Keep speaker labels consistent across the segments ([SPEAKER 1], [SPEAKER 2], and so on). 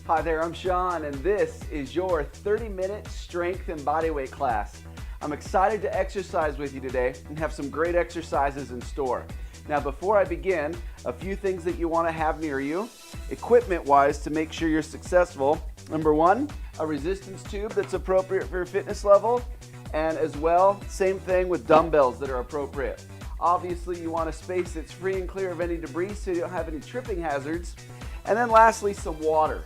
[SPEAKER 1] Hi there, I'm Sean, and this is your 30-minute strength and bodyweight class. I'm excited to exercise with you today and have some great exercises in store. Now, before I begin, a few things that you want to have near you, equipment-wise, to make sure you're successful. Number one, a resistance tube that's appropriate for your fitness level, and as well, same thing with dumbbells that are appropriate. Obviously, you want a space that's free and clear of any debris so you don't have any tripping hazards. And then lastly, some water.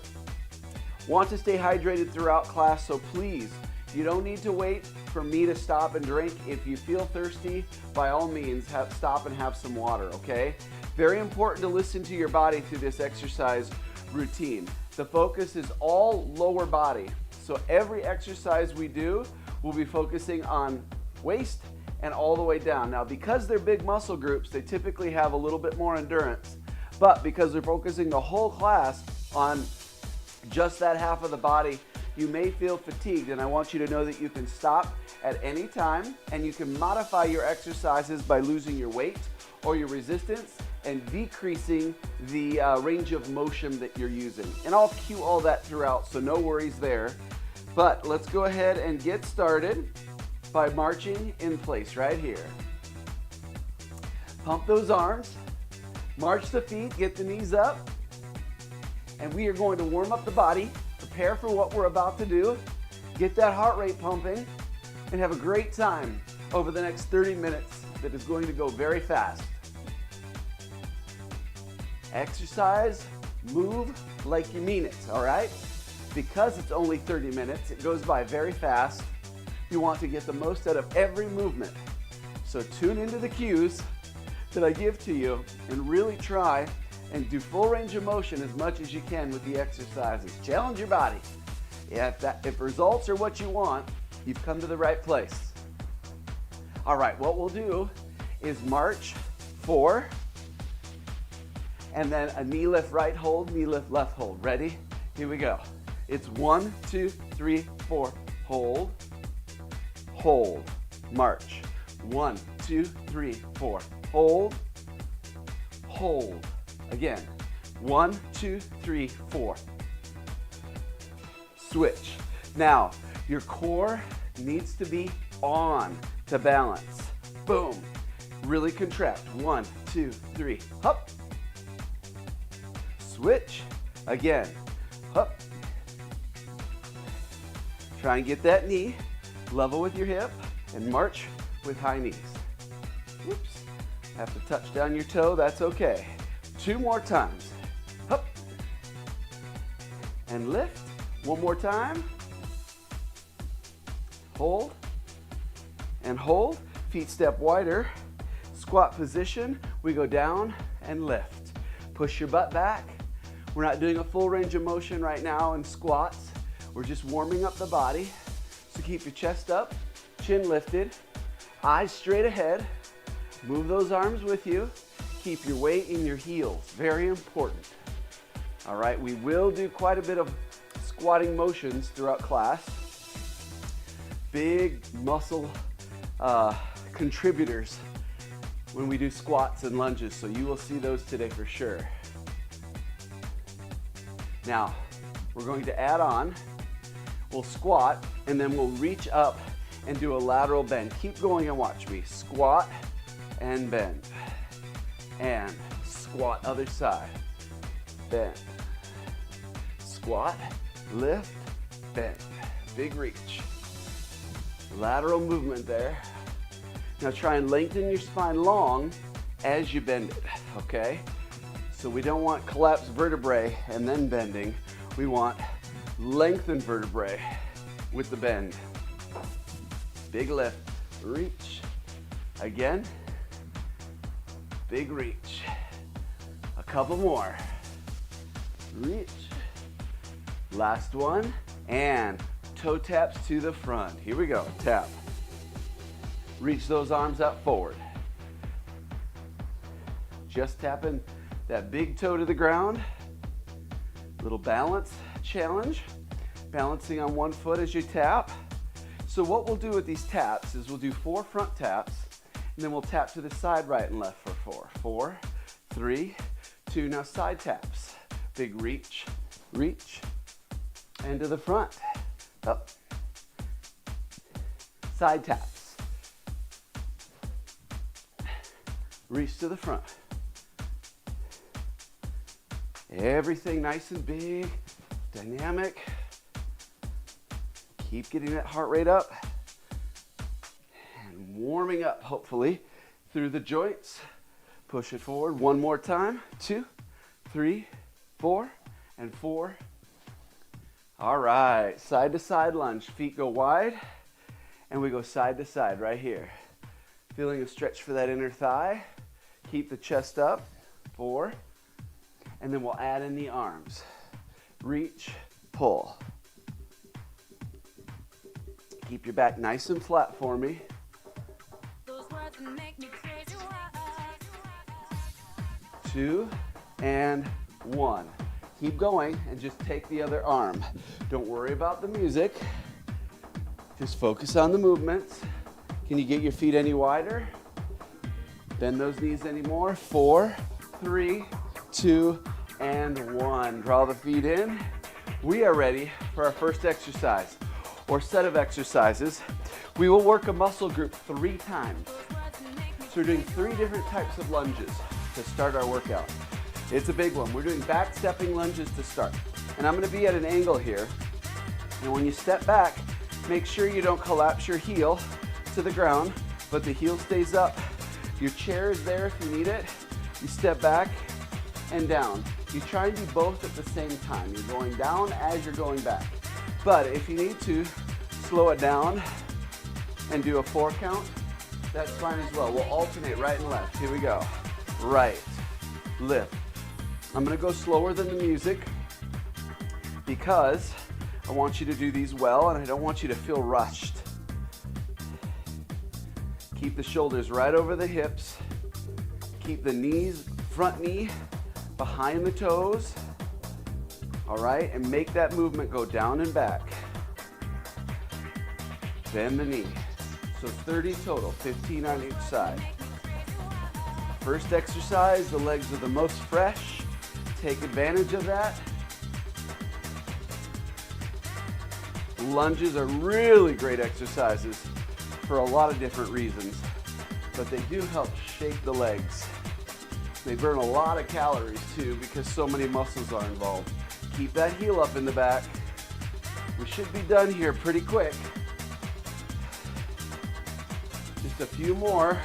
[SPEAKER 1] Want to stay hydrated throughout class, so please, you don't need to wait for me to stop and drink. If you feel thirsty, by all means, stop and have some water, okay? Very important to listen to your body through this exercise routine. The focus is all lower body. So every exercise we do, we'll be focusing on waist and all the way down. Now, because they're big muscle groups, they typically have a little bit more endurance. But because they're focusing the whole class on just that half of the body, you may feel fatigued, and I want you to know that you can stop at any time and you can modify your exercises by losing your weight or your resistance and decreasing the range of motion that you're using. And I'll cue all that throughout, so no worries there. But let's go ahead and get started by marching in place right here. Pump those arms, march the feet, get the knees up, and we are going to warm up the body, prepare for what we're about to do, get that heart rate pumping, and have a great time over the next 30 minutes that is going to go very fast. Exercise, move like you mean it, all right? Because it's only 30 minutes, it goes by very fast. You want to get the most out of every movement. So tune into the cues that I give to you and really try and do full range of motion as much as you can with the exercises. Challenge your body. If results are what you want, you've come to the right place. All right, what we'll do is march 4, and then a knee lift right hold, knee lift left hold. Ready? Here we go. It's 1, 2, 3, 4, hold, hold, march. 1, 2, 3, 4, hold, hold. Again, 1, 2, 3, 4. Switch. Now, your core needs to be on to balance. Boom. Really contract. 1, 2, 3. Hup. Switch. Again. Hup. Try and get that knee level with your hip and march with high knees. Whoops. Have to touch down your toe. That's okay. 2 more times. Up. And lift. 1 more time. Hold. And hold. Feet step wider. Squat position. We go down and lift. Push your butt back. We're not doing a full range of motion right now in squats. We're just warming up the body. So keep your chest up, chin lifted, eyes straight ahead. Move those arms with you. Keep your weight in your heels, very important. All right, we will do quite a bit of squatting motions throughout class. Big muscle contributors when we do squats and lunges, so you will see those today for sure. Now, we're going to add on, we'll squat, and then we'll reach up and do a lateral bend. Keep going and watch me. Squat and bend. And squat, other side, bend, squat, lift, bend, big reach, lateral movement there. Now try and lengthen your spine long as you bend it, okay? So we don't want collapsed vertebrae and then bending. We want lengthened vertebrae with the bend. Big lift, reach, again. Big reach. A couple more. Reach. Last one. And toe taps to the front. Here we go. Tap. Reach those arms up forward. Just tapping that big toe to the ground. Little balance challenge. Balancing on one foot as you tap. So what we'll do with these taps is we'll do 4 front taps, and then we'll tap to the side right and left for 4. 4, 3, 2. Now side taps. Big reach, reach, and to the front. Up. Side taps. Reach to the front. Everything nice and big, dynamic. Keep getting that heart rate up and warming up, hopefully, through the joints. Push it forward one more time. 2, 3, 4, and 4. All right, side to side lunge. Feet go wide, and we go side to side right here. Feeling a stretch for that inner thigh. Keep the chest up. 4. And then we'll add in the arms. Reach, pull. Keep your back nice and flat for me. 2 and 1. Keep going and just take the other arm. Don't worry about the music. Just focus on the movements. Can you get your feet any wider? Bend those knees any more. 4, 3, 2, and 1. Draw the feet in. We are ready for our first exercise or set of exercises. We will work a muscle group 3 times. So we're doing 3 different types of lunges to start our workout. It's a big one. We're doing back stepping lunges to start. And I'm going to be at an angle here. And when you step back, make sure you don't collapse your heel to the ground, but the heel stays up. Your chair is there if you need it. You step back and down. You try and do both at the same time. You're going down as you're going back. But if you need to, slow it down and do a 4 count. That's fine as well. We'll alternate right and left. Here we go. Right, lift. I'm gonna go slower than the music because I want you to do these well and I don't want you to feel rushed. Keep the shoulders right over the hips. Keep the knees, front knee behind the toes. All right, and make that movement go down and back. Bend the knee. So 30 total, 15 on each side. First exercise, the legs are the most fresh. Take advantage of that. Lunges are really great exercises for a lot of different reasons, but they do help shape the legs. They burn a lot of calories too because so many muscles are involved. Keep that heel up in the back. We should be done here pretty quick. Just a few more,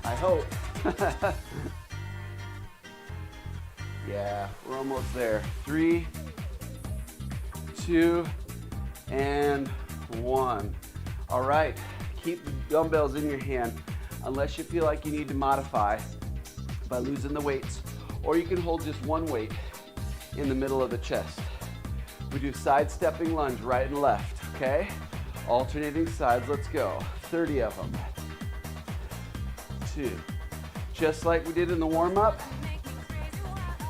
[SPEAKER 1] I hope. Yeah, we're almost there. 3, 2, and 1. All right, keep the dumbbells in your hand unless you feel like you need to modify by losing the weights, or you can hold just one weight in the middle of the chest. We do sidestepping lunge right and left, okay? Alternating sides, let's go. 30 of them. 2. Just like we did in the warm-up,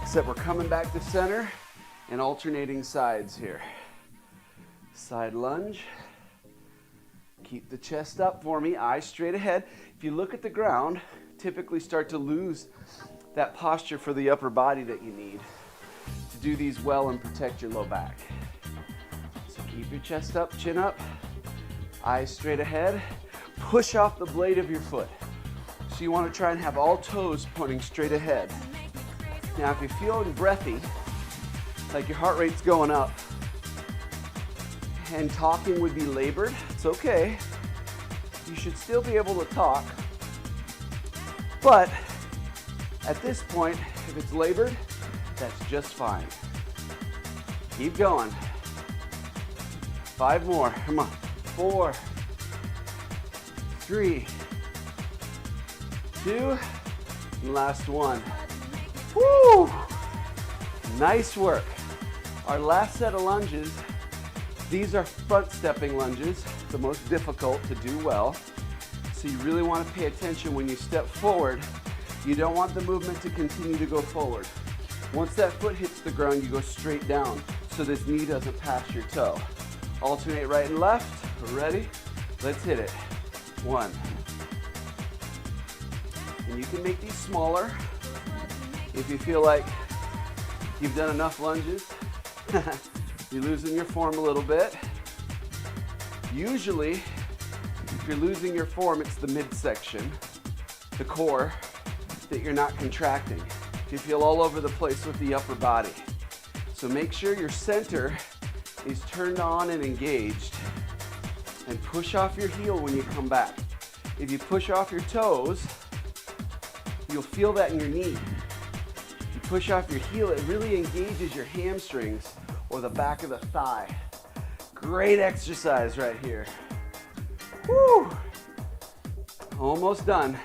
[SPEAKER 1] except we're coming back to center and alternating sides here. Side lunge. Keep the chest up for me, eyes straight ahead. If you look at the ground, typically start to lose that posture for the upper body that you need to do these well and protect your low back. So keep your chest up, chin up, eyes straight ahead. Push off the blade of your foot. So you want to try and have all toes pointing straight ahead. Now if you're feeling breathy, like your heart rate's going up, and talking would be labored, it's okay. You should still be able to talk. But at this point, if it's labored, that's just fine. Keep going. 5 more, come on. 4, 3, 2, and last one. Woo! Nice work. Our last set of lunges, these are front stepping lunges, the most difficult to do well. So you really want to pay attention when you step forward. You don't want the movement to continue to go forward. Once that foot hits the ground, you go straight down so this knee doesn't pass your toe. Alternate right and left. Ready? Let's hit it. 1. And you can make these smaller if you feel like you've done enough lunges. You're losing your form a little bit. Usually, if you're losing your form, it's the midsection, the core, that you're not contracting. You feel all over the place with the upper body. So make sure your center is turned on and engaged, and push off your heel when you come back. If you push off your toes, you'll feel that in your knee. If you push off your heel, it really engages your hamstrings or the back of the thigh. Great exercise right here. Woo! Almost done.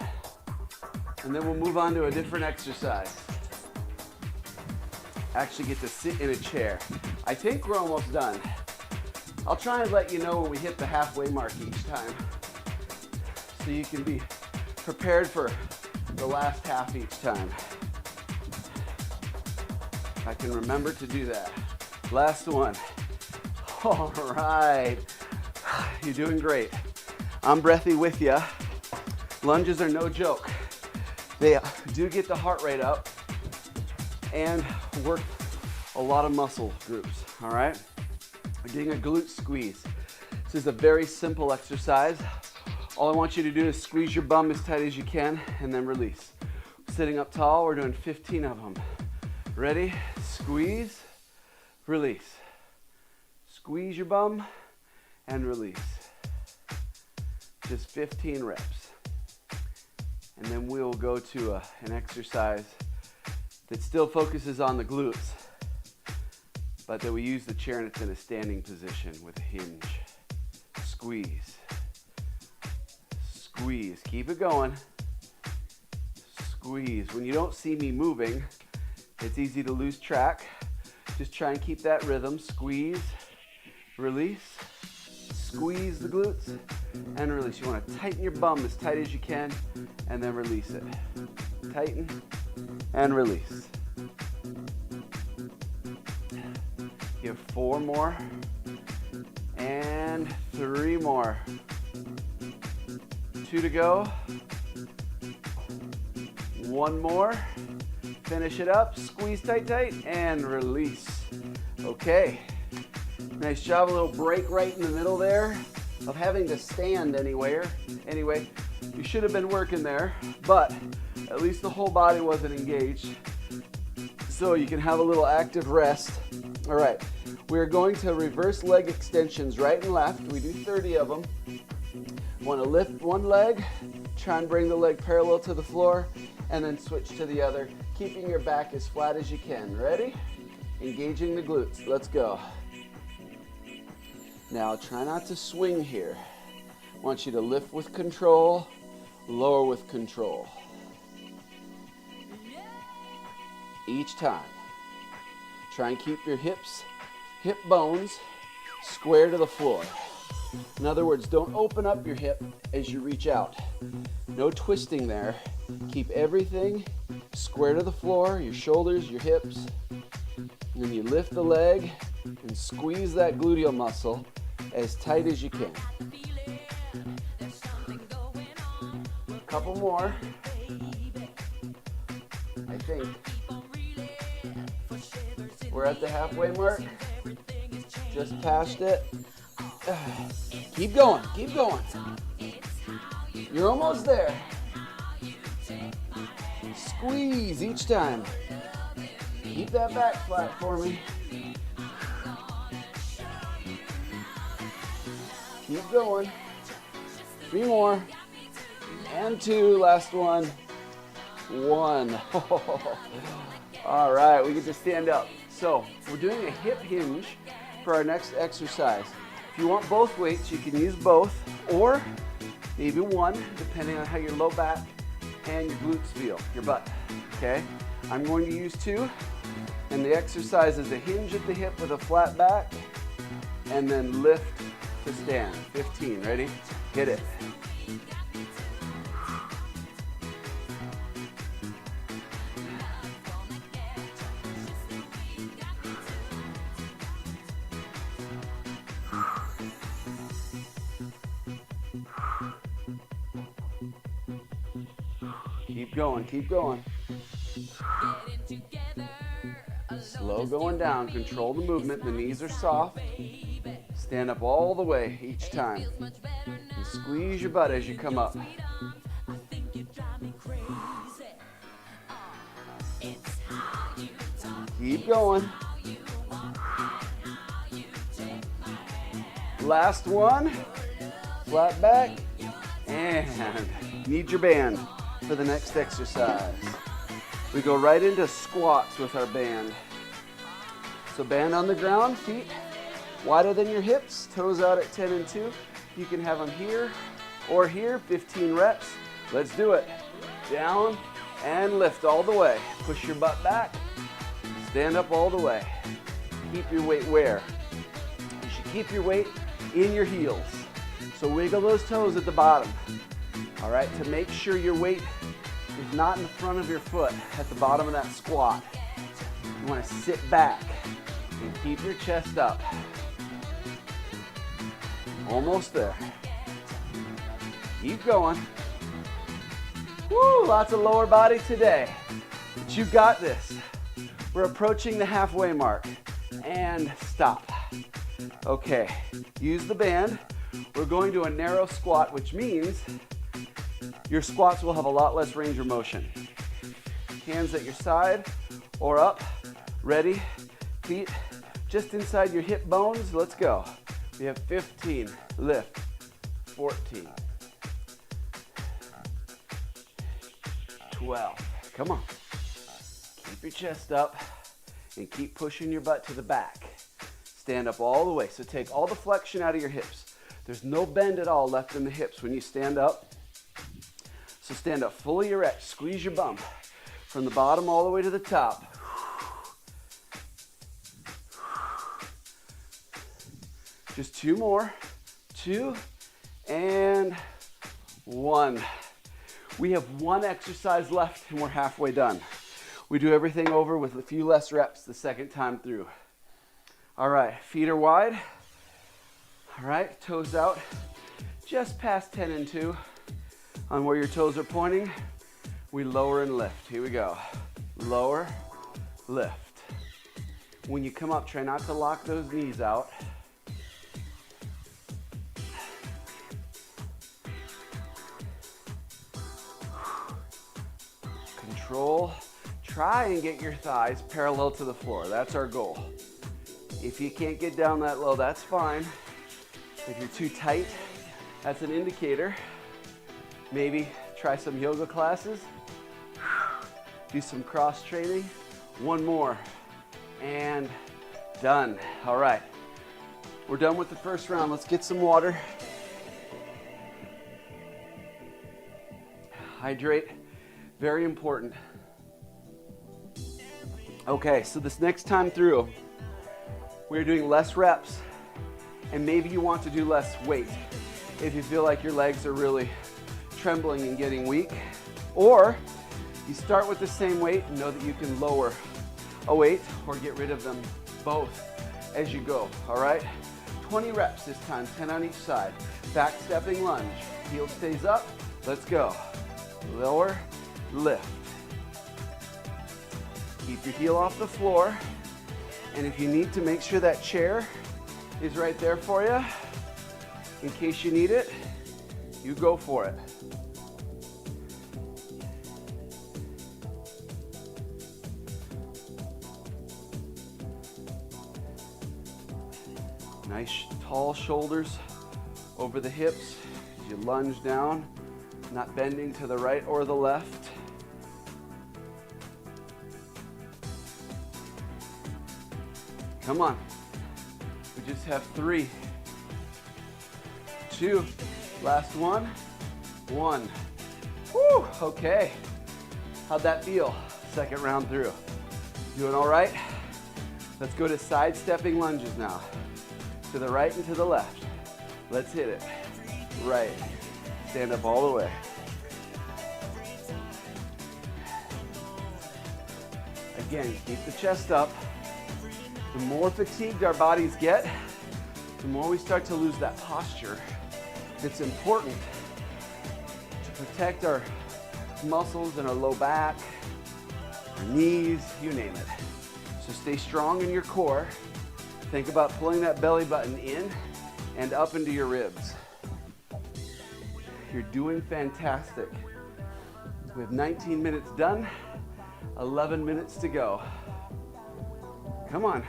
[SPEAKER 1] And then we'll move on to a different exercise. Actually get to sit in a chair. I think we're almost done. I'll try and let you know when we hit the halfway mark each time, so you can be prepared for the last half each time. I can remember to do that. Last one. All right. You're doing great. I'm breathy with you. Lunges are no joke. They do get the heart rate up and work a lot of muscle groups, all right? We're doing a glute squeeze. This is a very simple exercise. All I want you to do is squeeze your bum as tight as you can and then release. Sitting up tall, we're doing 15 of them. Ready? Squeeze, release. Squeeze your bum and release. Just 15 reps. And then we'll go to an exercise that still focuses on the glutes, but that we use the chair and it's in a standing position with a hinge. Squeeze. Squeeze. Keep it going. Squeeze. When you don't see me moving, it's easy to lose track. Just try and keep that rhythm. Squeeze, release, squeeze the glutes, and release. You want to tighten your bum as tight as you can, and then release it. Tighten and release. You have 4 more and 3 more. 2 to go. 1 more. Finish it up. Squeeze tight, tight, and release. Okay. Nice job. A little break right in the middle there of having to stand anywhere. Anyway, you should have been working there, but at least the whole body wasn't engaged. So you can have a little active rest. All right. We're going to reverse leg extensions right and left. We do 30 of them. Want to lift one leg, try and bring the leg parallel to the floor, and then switch to the other, keeping your back as flat as you can. Ready? Engaging the glutes. Let's go. Now try not to swing here. I want you to lift with control, lower with control. Each time. Try and keep your hip bones square to the floor. In other words, don't open up your hip as you reach out. No twisting there. Keep everything square to the floor, your shoulders, your hips. And then you lift the leg and squeeze that gluteal muscle as tight as you can. A couple more. I think. We're at the halfway mark. Just past it. Keep going, keep going. You're almost there. Squeeze each time. Keep that back flat for me. Keep going. 3 more. And 2, last one. 1. All right, we get to stand up. So we're doing a hip hinge for our next exercise. If you want both weights, you can use both, or maybe one, depending on how your low back and your glutes feel, your butt, okay? I'm going to use 2, and the exercise is a hinge at the hip with a flat back, and then lift to stand. 15, ready? Hit it. Keep going, keep going. Slow going down. Control the movement. The knees are soft. Stand up all the way each time. And squeeze your butt as you come up. Keep going. Last one. Flat back. And need your band for the next exercise. We go right into squats with our band. So band on the ground, feet wider than your hips, toes out at 10 and 2. You can have them here or here, 15 reps. Let's do it. Down and lift all the way. Push your butt back. Stand up all the way. Keep your weight where? You should keep your weight in your heels. So wiggle those toes at the bottom. All right, to make sure your weight is not in the front of your foot at the bottom of that squat. You want to sit back and keep your chest up. Almost there. Keep going. Woo, lots of lower body today. But you got this. We're approaching the halfway mark. And stop. Okay, use the band. We're going to a narrow squat, which means your squats will have a lot less range of motion. Hands at your side or up. Ready? Feet just inside your hip bones. Let's go. We have 15. Lift. 14. 12. Come on. Keep your chest up and keep pushing your butt to the back. Stand up all the way. So take all the flexion out of your hips. There's no bend at all left in the hips when you stand up. So stand up fully erect. Squeeze your bum from the bottom all the way to the top. Just 2 more. 2 and 1. We have 1 exercise left and we're halfway done. We do everything over with a few less reps the second time through. All right, feet are wide. All right, toes out just past 10 and 2. On where your toes are pointing, we lower and lift. Here we go. Lower, lift. When you come up, try not to lock those knees out. Control. Try and get your thighs parallel to the floor. That's our goal. If you can't get down that low, that's fine. If you're too tight, that's an indicator. Maybe try some yoga classes. Do some cross training. 1 more. And done. All right. We're done with the first round. Let's get some water. Hydrate. Very important. Okay, so this next time through, we're doing less reps, and maybe you want to do less weight if you feel like your legs are really trembling and getting weak. Or you start with the same weight and know that you can lower a weight or get rid of them both as you go, all right? 20 reps this time, 10 on each side. Back stepping lunge. Heel stays up. Let's go. Lower, lift. Keep your heel off the floor. And if you need to, make sure that chair is right there for you. In case you need it, you go for it. Nice tall shoulders over the hips as you lunge down, not bending to the right or the left. Come on. We just have 3, 2, last one, 1. Woo, okay. How'd that feel? Second round through. Doing all right? Let's go to sidestepping lunges now. To the right and to the left. Let's hit it. Right. Stand up all the way. Again, keep the chest up. The more fatigued our bodies get, the more we start to lose that posture. It's important to protect our muscles in our low back, our knees, you name it. So stay strong in your core. Think about pulling that belly button in and up into your ribs. You're doing fantastic. We have 19 minutes done, 11 minutes to go. Come on.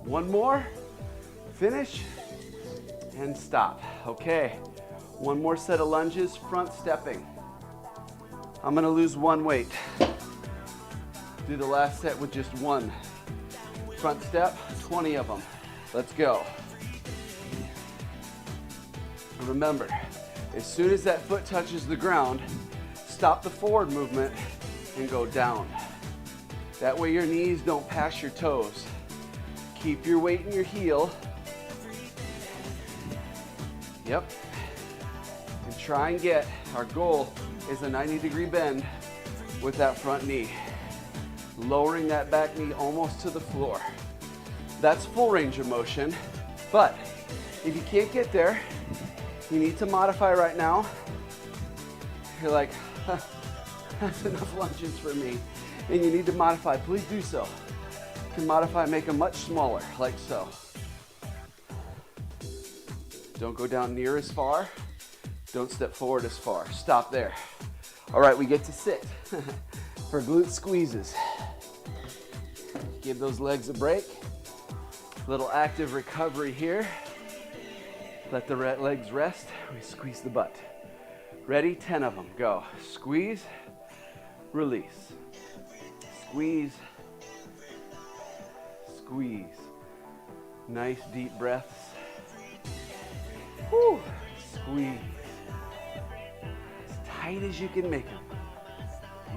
[SPEAKER 1] One more, finish, and stop. Okay, one more set of lunges, front stepping. I'm gonna lose one weight. Do the last set with just one. Front step, 20 of them. Let's go. Remember, as soon as that foot touches the ground, stop the forward movement and go down. That way your knees don't pass your toes. Keep your weight in your heel. Yep. And try and get, our goal is a 90-degree bend with that front knee. Lowering that back knee almost to the floor. That's full range of motion, but if you can't get there, you need to modify right now. You're like, that's enough lunges for me. And you need to modify, please do so. You can modify, make them much smaller, like so. Don't go down near as far. Don't step forward as far. Stop there. All right, we get to sit for glute squeezes. Give those legs a break. Little active recovery here. Let the legs rest. We squeeze the butt. Ready? 10 of them. Go. Squeeze, release. Squeeze, squeeze. Nice deep breaths. Woo. Squeeze. As tight as you can make them.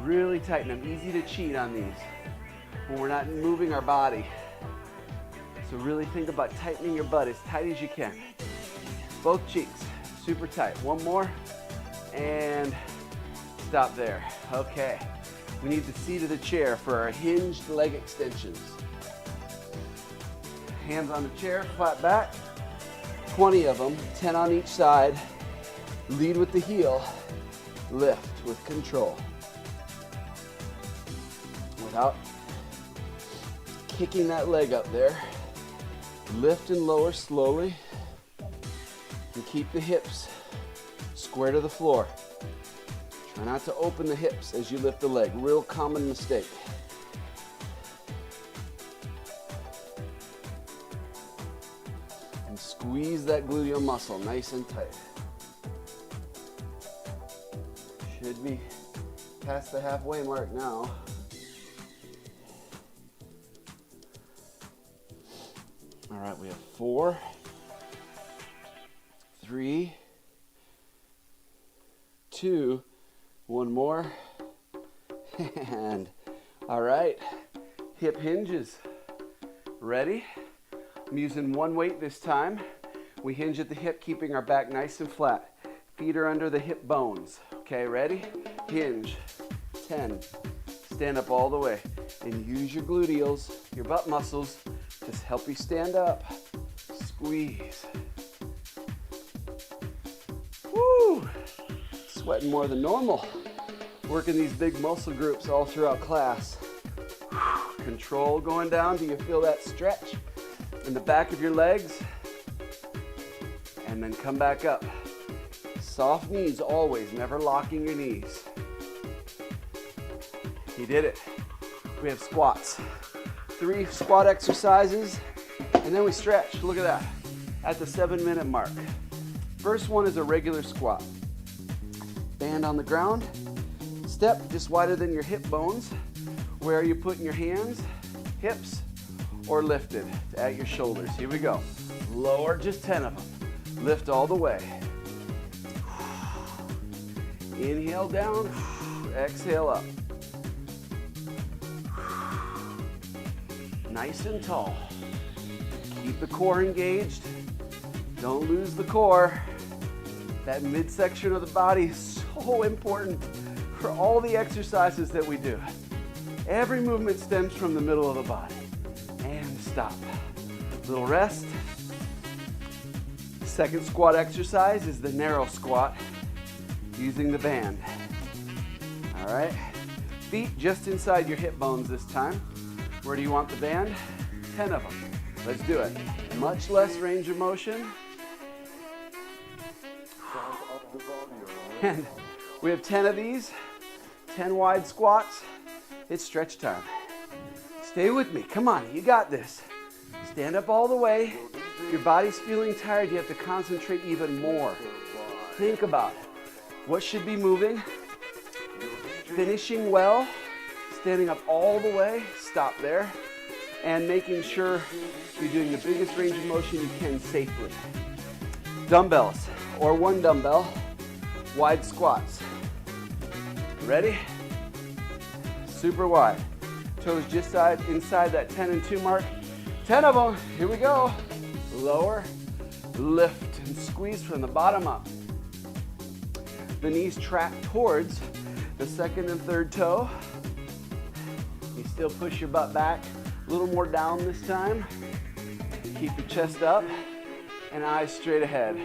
[SPEAKER 1] Really tighten them. Easy to cheat on these when we're not moving our body. So really think about tightening your butt as tight as you can. Both cheeks, super tight. One more, and stop there. Okay, we need the seat of the chair for our hinged leg extensions. Hands on the chair, flat back. 20 of them, 10 on each side. Lead with the heel, lift with control. Without kicking that leg up there. Lift and lower slowly. And keep the hips square to the floor. Try not to open the hips as you lift the leg. Real common mistake. And squeeze that gluteal muscle nice and tight. Should be past the halfway mark now. All right, we have 4, 3, 2, one more, and all right, hip hinges. Ready? I'm using one weight this time. We hinge at the hip, keeping our back nice and flat. Feet are under the hip bones. Okay, ready? Hinge. 10. Stand up all the way and use your gluteals, your butt muscles, to help you stand up. Squeeze. Woo! Sweating more than normal. Working these big muscle groups all throughout class. Control going down. Do you feel that stretch in the back of your legs? And then come back up. Soft knees always, never locking your knees. You did it. We have squats. 3 squat exercises, and then we stretch. Look at that, at the 7-minute mark. First one is a regular squat. Band on the ground, step just wider than your hip bones. Where are you putting your hands? Hips or lifted at your shoulders. Here we go. Lower, just 10 of them. Lift all the way. Inhale down, exhale up. Nice and tall. Keep the core engaged. Don't lose the core. That midsection of the body is so important for all the exercises that we do. Every movement stems from the middle of the body. And stop. Little rest. Second squat exercise is the narrow squat using the band. All right. Feet just inside your hip bones this time. Where do you want the band? 10 of them. Let's do it. Much less range of motion. And we have 10 of these, 10 wide squats. It's stretch time. Stay with me. Come on, you got this. Stand up all the way. Your body's feeling tired. You have to concentrate even more. Think about what should be moving. Finishing well. Standing up all the way. Stop there. And making sure you're doing the biggest range of motion you can safely. Dumbbells or one dumbbell. Wide squats. Ready? Super wide. Toes just inside that 10 and 2 mark. 10 of them. Here we go. Lower, lift, and squeeze from the bottom up. The knees track towards the second and third toe. You still push your butt back. A little more down this time. Keep your chest up and eyes straight ahead.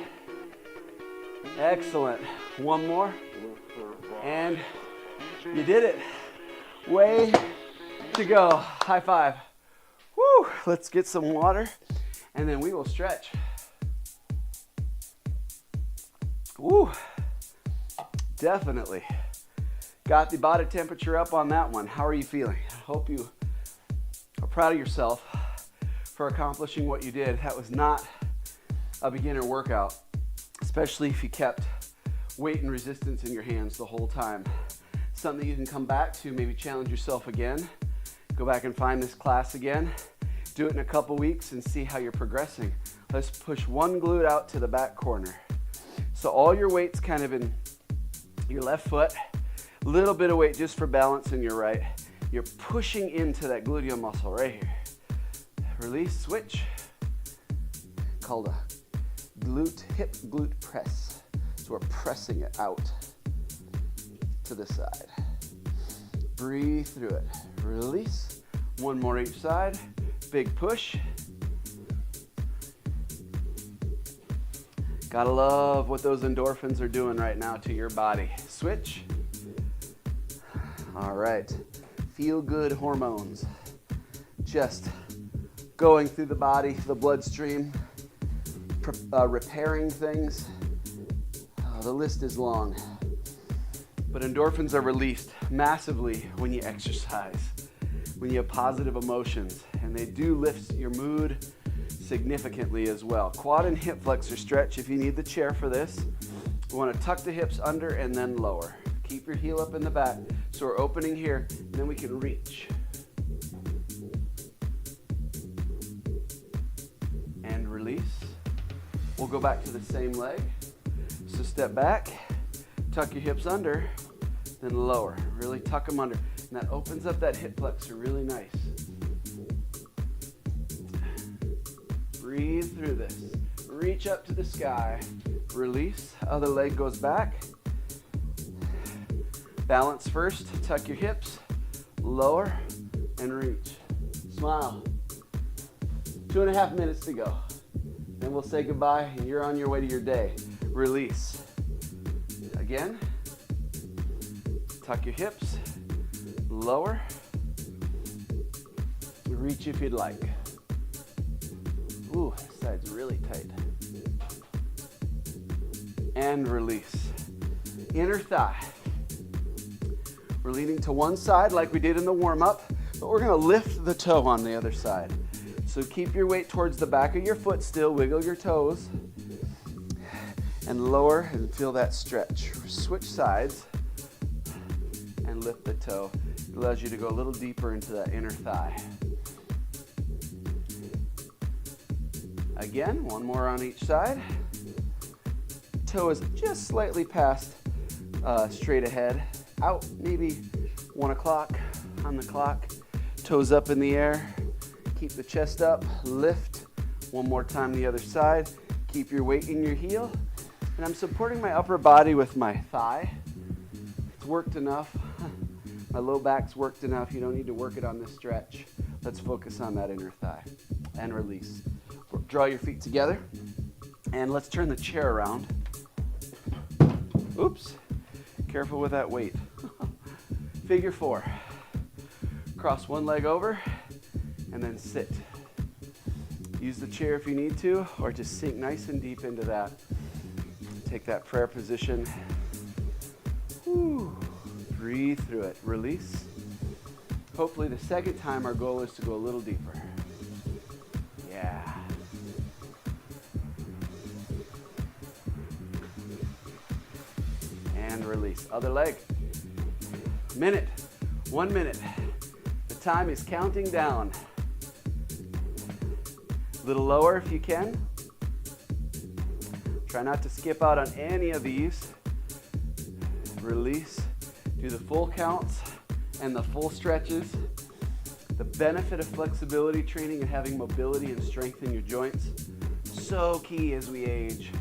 [SPEAKER 1] Excellent. One more. And you did it. Way to go. High five. Woo. Let's get some water and then we will stretch. Woo. Definitely got the body temperature up on that one. How are you feeling? I hope you are proud of yourself for accomplishing what you did. That was not a beginner workout, especially if you kept weight and resistance in your hands the whole time. Something you can come back to, maybe challenge yourself again. Go back and find this class again. Do it in a couple weeks and see how you're progressing. Let's push one glute out to the back corner. So all your weight's kind of in your left foot, a little bit of weight just for balance in your right. You're pushing into that gluteal muscle right here. Release, switch. Called a hip glute press. So we're pressing it out to the side. Breathe through it. Release. One more each side. Big push. Gotta love what those endorphins are doing right now to your body. Switch. All right. Feel good hormones. Just going through the body, the bloodstream, repairing things. The list is long. But endorphins are released massively when you exercise, when you have positive emotions, and they do lift your mood significantly as well. Quad and hip flexor stretch if you need the chair for this. You want to tuck the hips under and then lower. Keep your heel up in the back. So we're opening here, and then we can reach. And release. We'll go back to the same leg. So step back, tuck your hips under, then lower. Really tuck them under. And that opens up that hip flexor really nice. Breathe through this. Reach up to the sky. Release. Other leg goes back. Balance first. Tuck your hips. Lower and reach. Smile. 2.5 minutes to go. Then we'll say goodbye and you're on your way to your day. Release. Again. Tuck your hips. Lower. Reach if you'd like. Ooh, this side's really tight. And release. Inner thigh. We're leaning to one side like we did in the warm-up, but we're going to lift the toe on the other side. So keep your weight towards the back of your foot still. Wiggle your toes. And lower and feel that stretch. Switch sides and lift the toe. It allows you to go a little deeper into that inner thigh. Again, one more on each side. Toe is just slightly past straight ahead. Out maybe 1 o'clock on the clock. Toes up in the air. Keep the chest up. Lift. One more time the other side. Keep your weight in your heel. And I'm supporting my upper body with my thigh. It's worked enough. My low back's worked enough. You don't need to work it on this stretch. Let's focus on that inner thigh. And release. Draw your feet together. And let's turn the chair around. Oops. Careful with that weight. Figure four. Cross one leg over and then sit. Use the chair if you need to, or just sink nice and deep into that. Take that prayer position. Whew. Breathe through it. Release. Hopefully the second time our goal is to go a little deeper. Yeah. And release. Other leg. Minute. 1 minute. The time is counting down. A little lower if you can. Try not to skip out on any of these. Release. Do the full counts and the full stretches. The benefit of flexibility training and having mobility and strength in your joints, so key as we age.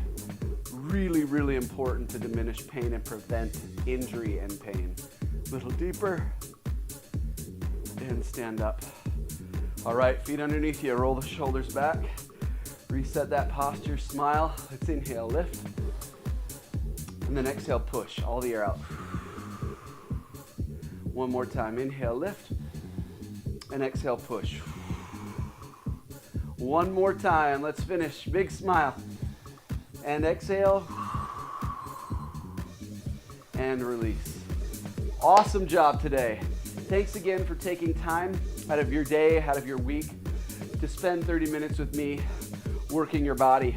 [SPEAKER 1] Really, really important to diminish pain and prevent injury and pain. A little deeper and stand up. All right, feet underneath you, roll the shoulders back. Reset that posture, smile. Let's inhale, lift. And then exhale, push all the air out. One more time, inhale, lift. And exhale, push. One more time, let's finish. Big smile. And exhale. And release. Awesome job today. Thanks again for taking time out of your day, out of your week, to spend 30 minutes with me working your body.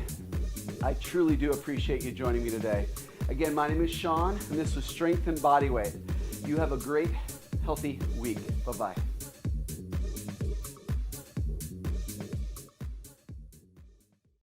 [SPEAKER 1] I truly do appreciate you joining me today. Again, my name is Sean, and this was Strength and Bodyweight. You have a great, healthy week. Bye-bye.